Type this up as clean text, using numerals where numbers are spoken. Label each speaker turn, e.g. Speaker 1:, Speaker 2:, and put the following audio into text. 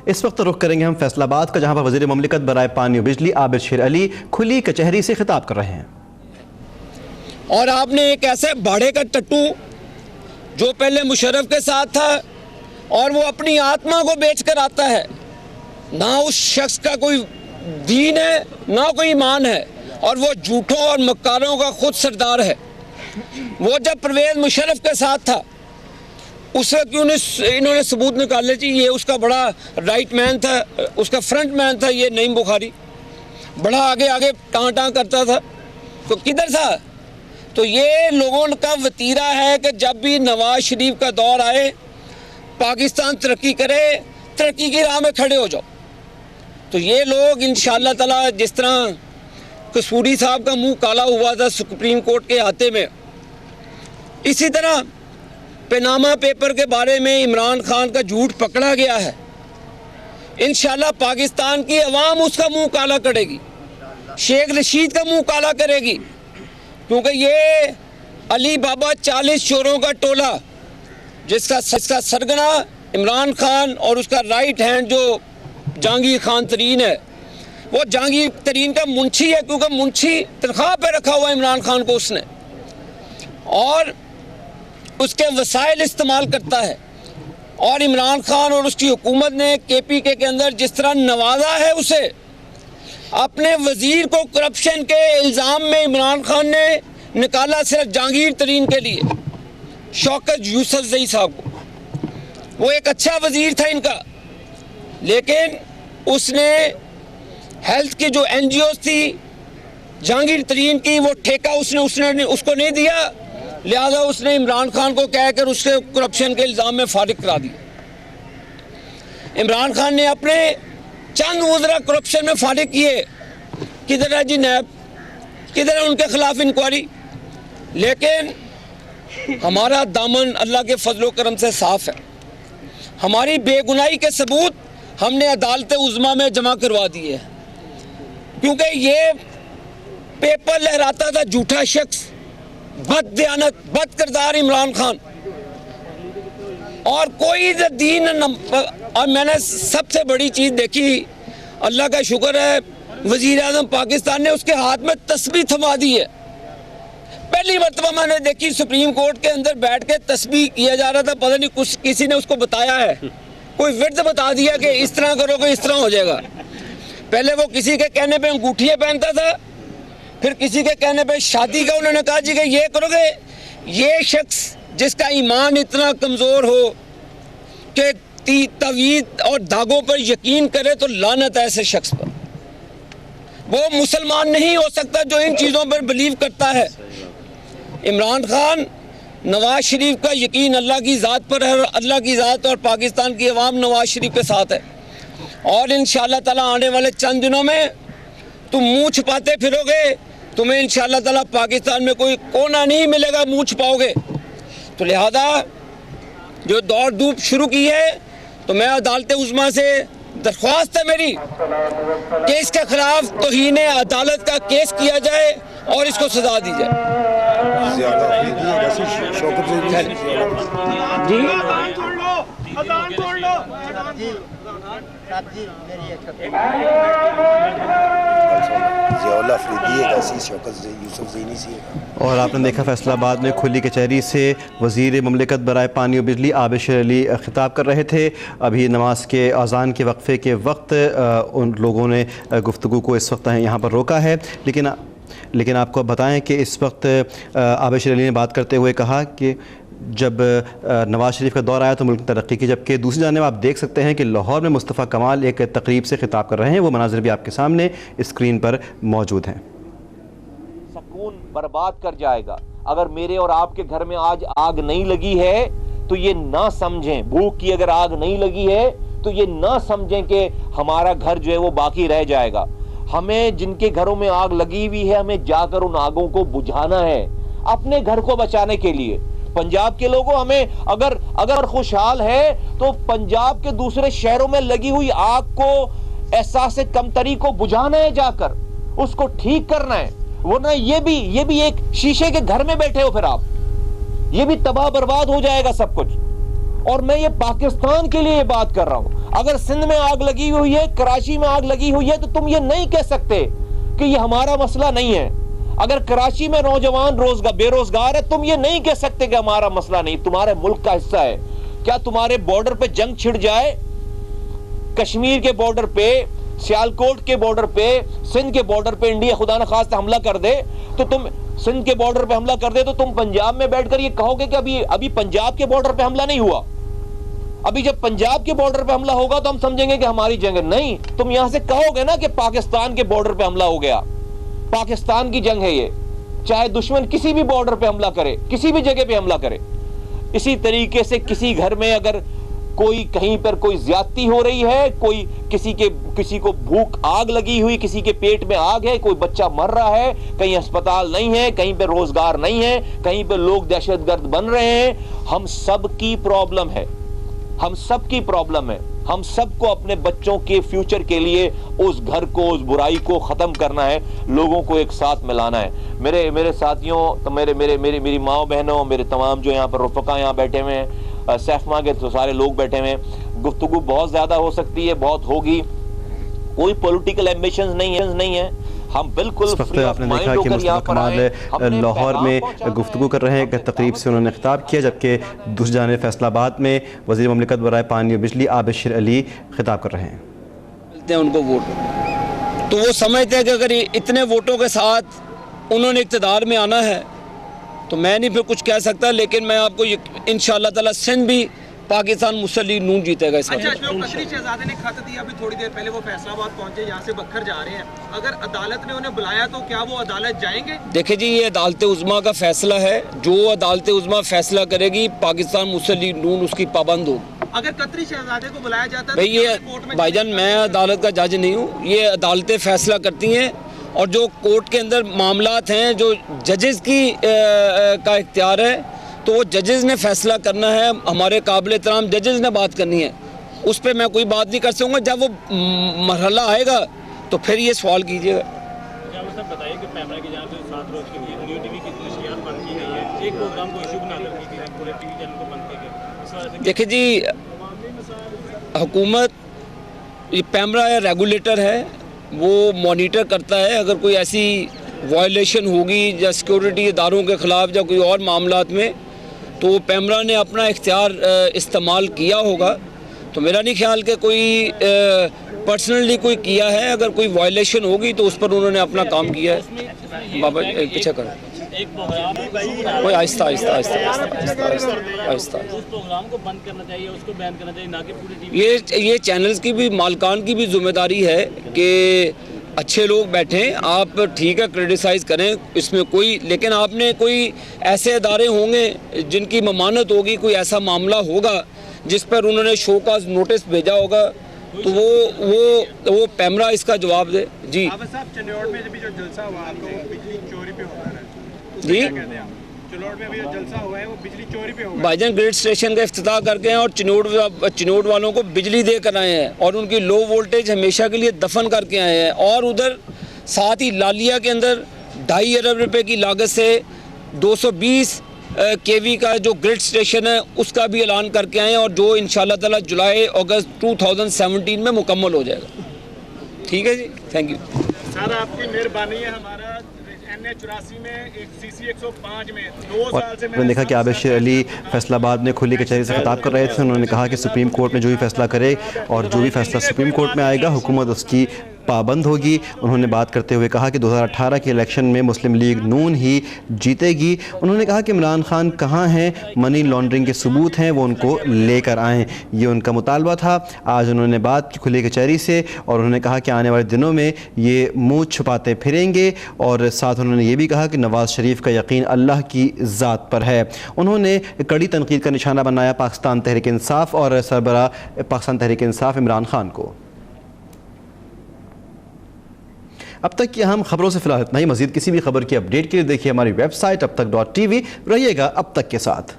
Speaker 1: इस वक्त रुख करेंगे हम फैसलाबाद का, जहां पर वज़ीर मुमलिकत बराए पानी और बिजली आबिद शेर अली खुली कचहरी से खिताब कर रहे हैं।
Speaker 2: और आपने एक ऐसे भाड़े का टट्टू जो पहले मुशर्रफ के साथ था और वो अपनी आत्मा को बेचकर आता है, ना उस शख्स का कोई दीन है ना कोई ईमान है, और वो झूठों और मक्कारों का खुद सरदार है। वो जब परवेज़ मुशर्रफ के साथ था उस वक्त इन्होंने सबूत निकाले जी, ये उसका बड़ा राइट मैन था, उसका फ्रंट मैन था ये नईम बुखारी, बड़ा आगे आगे टाँ करता था। तो किधर था? तो ये लोगों का वतीरा है कि जब भी नवाज शरीफ का दौर आए पाकिस्तान तरक्की करे, तरक्की की राह में खड़े हो जाओ। तो ये लोग इंशाअल्लाह ताला, जिस तरह कसूरी साहब का मुंह काला हुआ था सुप्रीम कोर्ट के हाथे में, इसी तरह पनामा पेपर के बारे में इमरान खान का झूठ पकड़ा गया है। इंशाअल्लाह पाकिस्तान की अवाम उसका मुंह काला करेगी, शेख रशीद का मुंह काला करेगी, क्योंकि ये अली बाबा 40 चोरों का टोला, जिसका सरगना इमरान खान और उसका राइट हैंड जो जहांगीर खान तरीन है, वो जहांगीर तरीन का मुंशी है, क्योंकि मुंशी तनख्वाह पे रखा हुआ इमरान खान को उसने, और उसके वसाइल इस्तेमाल करता है। और इमरान खान और उसकी हुकूमत ने KPK के अंदर जिस तरह नवाजा है उसे, अपने वजीर को करप्शन के इल्ज़ाम में इमरान खान ने निकाला सिर्फ जहांगीर तरीन के लिए, शौकत यूसुफजई साहब को। वो एक अच्छा वजीर था इनका, लेकिन उसने हेल्थ की जो NGOs थी जहांगीर तरीन की, वो ठेका उसने उसको नहीं दिया, लिहाजा उसने इमरान खान को कहकर उसके करप्शन के इल्ज़ाम में फारिग करा दिया। इमरान खान ने अपने चंद वज़रा करप्शन में फारिग किए, किधर है जी नैब, किधर है उनके खिलाफ इंक्वायरी? लेकिन हमारा दामन अल्लाह के फजलो करम से साफ़ है। हमारी बेगुनाही के सबूत हमने अदालत उज़्मा में जमा करवा दिए हैं, क्योंकि ये पेपर लहराता था झूठा शख्स, बददियानत, बद किरदार इमरान खान, और कोई दीन और मैंने सबसे बड़ी चीज़ देखी, अल्लाह का शुक्र है वज़ीर आज़म पाकिस्तान ने उसके हाथ में तस्बीह थमा दी है। पहली मरतबा मैंने देखी सुप्रीम कोर्ट के अंदर बैठ के तस्बीह किया जा रहा था, पता नहीं कुछ किसी ने उसको बताया है, कोई विर्द बता दिया कि इस तरह करोगे इस तरह हो जाएगा। पहले वो किसी के कहने पे अंगूठियाँ पहनता था, फिर किसी के कहने पे शादी का उन्होंने कहा जी कि ये करोगे। ये शख्स जिसका ईमान इतना कमज़ोर हो कि तवीज़ और धागों पर यकीन करे तो लानत है ऐसे शख्स पर। वो मुसलमान नहीं हो सकता जो इन चीज़ों पर बिलीव करता है। इमरान खान, नवाज शरीफ का यकीन अल्लाह की ज़ात पर है, अल्लाह की ज़ात और पाकिस्तान की अवाम नवाज शरीफ के साथ है। और इंशाअल्लाह ताला आने वाले चंद दिनों में तुम मुँह छुपाते फिरोगे, तुम्हें इंशाअल्लाह ताला पाकिस्तान में कोई कोना नहीं मिलेगा मुँह छुपाओगे। तो लिहाजा जो दौड़ धूप शुरू की है, तो मैं अदालत उज़्मा से दरख्वास्त है मेरी कि इसके खिलाफ तौहीन अदालत का केस किया जाए और इसको सजा दी जाए।
Speaker 1: और आपने देखा फैसलाबाद में खुली कचहरी से वज़ीर मुमलिकत बराए पानी और बिजली आबिद शेर अली खिताब कर रहे थे। अभी नमाज के अज़ान के वक्फ़े के वक्त उन लोगों ने गुफ्तगू को इस वक्त यहाँ पर रोका है। लेकिन आपको बताएं कि इस वक्त आबिद शेर अली ने बात करते हुए कहा कि जब नवाज शरीफ का दौर आया तो मुल्क तरक्की की, जबकि दूसरी जानिब आप देख सकते हैं कि लाहौर में मुस्तफ़ा कमाल एक तकरीब से खिताब कर रहे हैं। वो मनाज़िर भी आपके सामने स्क्रीन पर मौजूद हैं।
Speaker 3: सुकून बर्बाद कर जाएगा। अगर मेरे और आपके घर में आज आग नहीं लगी है तो ये ना समझें, भूख की अगर आग नहीं लगी है तो ये ना समझें कि हमारा घर जो है वो बाकी रह जाएगा। हमें जिनके घरों में आग लगी हुई है, हमें जाकर उन आगों को बुझाना है अपने घर को बचाने के लिए। पंजाब के लोगों, हमें अगर खुशहाल है तो पंजाब के दूसरे शहरों में लगी हुई आग को, एहसास कमतरी को बुझाना है, जाकर उसको ठीक करना है। वरना ये भी एक शीशे के घर में बैठे हो, फिर आप ये भी तबाह बर्बाद हो जाएगा सब कुछ। और मैं ये पाकिस्तान के लिए बात कर रहा हूं। अगर सिंध में आग लगी हुई है, कराची में आग लगी हुई है, तो तुम ये नहीं कह सकते कि ये हमारा मसला नहीं है। अगर कराची में नौजवान बेरोजगार है, तुम ये नहीं कह सकते कि हमारा मसला नहीं, तुम्हारे मुल्क का हिस्सा है। क्या तुम्हारे बॉर्डर पे जंग छिड़ जाए, कश्मीर के बॉर्डर पे, सियालकोट के बॉर्डर पे, सिंध के बॉर्डर पे इंडिया खुदा न खास्ता हमला कर दे, तो तुम सिंध के बॉर्डर पे हमला कर दे तो तुम पंजाब में बैठकर ये कहोगे कि अभी पंजाब के बॉर्डर पे हमला नहीं हुआ। अभी जब पंजाब के बॉर्डर पे हमला होगा तो हम समझेंगे कि हमारी जंग नहीं। तुम यहां से कहोगे ना कि पाकिस्तान के बॉर्डर पे हमला हो गया, पाकिस्तान की जंग है ये, चाहे दुश्मन किसी भी बॉर्डर पे हमला करे, किसी भी जगह पे हमला करे। इसी तरीके से किसी घर में अगर कोई कहीं पर कोई ज्यादती हो रही है, कोई किसी को भूख आग लगी हुई, किसी के पेट में आग है, कोई बच्चा मर रहा है, कहीं अस्पताल नहीं है, कहीं पे रोजगार नहीं है, कहीं पे लोग दहशतगर्द बन रहे हैं, हम सब की प्रॉब्लम है, हम सब की प्रॉब्लम है। हम सबको अपने बच्चों के फ्यूचर के लिए उस घर को, उस बुराई को खत्म करना है, लोगों को एक साथ मिलाना है। मेरे साथियों, तो मेरी माओ बहनों, मेरे तमाम जो यहाँ पर रुफ़क़ा यहाँ बैठे हुए हैं, सैफमा के तो सारे लोग बैठे हुए हैं, गुफ्तगू बहुत ज्यादा हो सकती है, बहुत होगी, कोई पॉलिटिकल एम्बिशंस नहीं है। हम बिल्कुल
Speaker 1: आपने देखा कि मुस्तफा कमाल लाहौर में गुफ्तगू कर रहे हैं, एक तकरीब से उन्होंने खिताब किया, जबकि दूसरी जानिब फैसलाबाद में वज़ीर ममलिकत बराए पानी और बिजली आबिश अली खिताब कर रहे हैं।
Speaker 2: मिलते हैं उनको वोट, तो वो समझते हैं कि अगर इतने वोटों के साथ उन्होंने इक़्तिदार में आना है तो मैं नहीं फिर कुछ कह सकता, लेकिन मैं आपको इंशाअल्लाह ताला सिंध भी पाकिस्तान मुस्लिम लीग नून जीतेगा इस वक्त।
Speaker 4: जो कतरी शहजादे ने खत दिया अभी थोड़ी देर पहले, वो फैसलाबाद पहुंचे, यहाँ से बखर जा रहे हैं, अगर अदालत ने उन्हें बुलाया तो क्या वो अदालत जाएंगे? देखिए जी, ये अदालत उज़्मा का फैसला है, जो अदालत उज़्मा फैसला करेगी पाकिस्तान मुस्लिम लीग नून उसकी पाबंद होगी। अगर कतरी शहजादे को बुलाया जाता है
Speaker 2: भाई, ये भाईजान मैं अदालत का जज नहीं हूँ, ये अदालतें फैसला करती हैं, और जो कोर्ट के अंदर मामलात हैं जो जजेस की का इख्तियार है, तो वो जजेस ने फैसला करना है, हमारे काबिल एहतराम जजेस ने बात करनी है, उस पर मैं कोई बात नहीं कर सकूँगा। जब वो मरहला आएगा तो फिर ये सवाल कीजिएगा।
Speaker 5: बताइए कि पैमरा की जान से 7 रोज के लिए न्यू टीवी की नशरियात बंद की गई है, एक प्रोग्राम को इशू बनाकर की थी, पूरे टीवी चैनल को बंद किया।
Speaker 2: देखिए जी, हुकूमत, ये पैमरा रेगुलेटर है, वो मॉनिटर करता है, अगर कोई ऐसी वायलेशन होगी या सिक्योरिटी इदारों के ख़िलाफ़ या कोई और मामलात में, तो पैमरा ने अपना इख्तियार इस्तेमाल किया होगा। तो मेरा नहीं ख्याल कि कोई पर्सनली कोई किया है, अगर कोई वायलेशन होगी तो उस पर उन्होंने अपना काम किया है। बाबा पीछे करो, कोई आहिस्ता
Speaker 5: उस प्रोग्राम को बंद करना चाहिए, उसको बैन करना चाहिए, ना कि पूरी टीवी।
Speaker 2: ये चैनल्स की भी, मालकान की भी जिम्मेदारी है कि अच्छे लोग बैठें, आप ठीक है क्रिटिसाइज़ करें, इसमें कोई, लेकिन आपने कोई ऐसे अदारे होंगे जिनकी ममानत होगी, कोई ऐसा मामला होगा जिस पर उन्होंने शो का नोटिस भेजा होगा, तो वो पैमरा इसका जवाब दे। जी
Speaker 4: चंडीगढ़ में अभी जो जलसा हुआ तो बिजली चोरी पे हो रहा है
Speaker 2: जी,
Speaker 4: चिनौड़ में अभी जो जलसा हुआ है वो बिजली चोरी पे होगा।
Speaker 2: भाईजान ग्रिड स्टेशन का इफ्तिताह करके हैं और चिनौड़ वालों को बिजली दे कर आए हैं, और उनकी लो वोल्टेज हमेशा के लिए दफन करके आए हैं। और उधर साथ ही लालिया के अंदर 2.5 अरब रुपए की लागत से 220 केवी का जो ग्रिड स्टेशन है उसका भी ऐलान करके आए हैं, और जो इंशाल्लाह ताला जुलाई अगस्त 2017 में मुकम्मल हो जाएगा। ठीक है जी, थैंक यू
Speaker 4: सर, आपकी मेहरबानी है। हमारा NH84 में एक CC 105 में 2 साल से
Speaker 1: मैंने देखा कि आबिश अली फैसलाबाद में खुली कचहरी से खिताब कर रहे थे। उन्होंने कहा कि सुप्रीम कोर्ट में जो भी फैसला करे और जो भी फैसला सुप्रीम कोर्ट में आएगा, हुकूमत उसकी पाबंद होगी। उन्होंने बात करते हुए कहा कि 2018 के इलेक्शन में मुस्लिम लीग नून ही जीतेगी। उन्होंने कहा कि इमरान खान कहाँ हैं, मनी लॉन्ड्रिंग के सबूत हैं, वो उनको लेकर आएँ, ये उनका मुतालबा था। आज उन्होंने बात की खुली कचहरी से, और उन्होंने कहा कि आने वाले दिनों में ये मुँह छुपाते फिरेंगे, और साथ उन्होंने ये भी कहा कि नवाज़ शरीफ का यकीन अल्लाह की ज़ात पर है। उन्होंने कड़ी तनकीद का निशाना बनाया पाकिस्तान तहरीक इंसाफ और सरबरा पाकिस्तान तहरीक इंसाफ इमरान खान को। अब तक की अहम खबरों से फिलहाल इतना ही। मज़ीद किसी भी खबर की अपडेट के लिए देखिए हमारी वेबसाइट abtak.tv। रहिएगा अब तक के साथ।